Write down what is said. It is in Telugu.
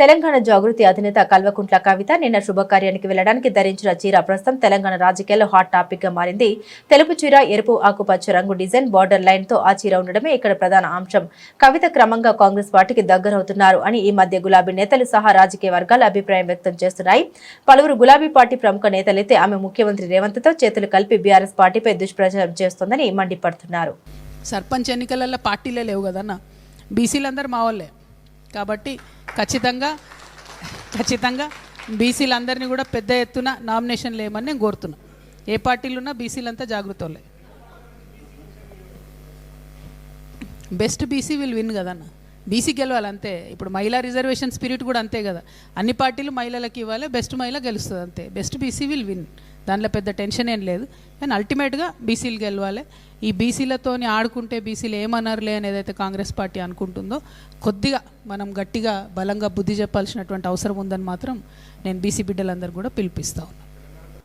తెలంగాణ జాగృతి అధినేత కల్వకుంట్ల కవిత నిన్న శుభకార్యానికి వెళ్లడానికి ధరించిన చీర ప్రస్తుతం తెలంగాణ రాజకీయాల్లో హాట్ టాపిక్ గా మారింది. తెలుపు చీర, ఎరుపు ఆకుపచ్చ రంగు డిజైన్ బార్డర్ లైన్ తో ఆ చీర ఉండడమే ఇక్కడ ప్రధాన అంశం. కవిత క్రమంగా కాంగ్రెస్ పార్టీకి దగ్గరవుతున్నారు అని ఈ మధ్య గులాబీ నేతలు సహా రాజకీయ వర్గాలు అభిప్రాయం వ్యక్తం చేస్తున్నాయి. పలువురు గులాబీ పార్టీ ప్రముఖ నేతలైతే ఆమె ముఖ్యమంత్రి రేవంత్ తో చేతులు కలిపి బీఆర్ఎస్ పార్టీపై దుష్ప్రచారం చేస్తోందని మండిపడుతున్నారు. సర్పంచ్ ఎన్నికలలో పార్టీలే లేవు కదన్న, బీసీలందరూ మా వాళ్ళే కాబట్టి ఖచ్చితంగా బీసీలందరినీ కూడా పెద్ద ఎత్తున నామినేషన్లు వేయమని నేను కోరుతున్నా. ఏ పార్టీలు ఉన్నా బీసీలంతా జాగృత వాళ్ళే. బెస్ట్ బీసీ విల్ విన్ కదన్న, బీసీ గెలవాలి అంతే. ఇప్పుడు మహిళా రిజర్వేషన్ స్పిరిట్ కూడా అంతే కదా, అన్ని పార్టీలు మహిళలకు ఇవ్వాలి, బెస్ట్ మహిళ గెలుస్తుంది అంతే. బెస్ట్ బీసీ విల్ విన్, దాంట్లో పెద్ద టెన్షన్ ఏం లేదు. కానీ అల్టిమేట్గా బీసీలు గెలవాలి. ఈ బీసీలతోని ఆడుకుంటే బీసీలు ఏమన్నారులే అని ఏదైతే కాంగ్రెస్ పార్టీ అనుకుంటుందో కొద్దిగా మనం గట్టిగా బలంగా బుద్ధి చెప్పాల్సినటువంటి అవసరం ఉందని మాత్రం నేను బీసీ బిడ్డలందరూ కూడా పిలిపిస్తా ఉన్నాను.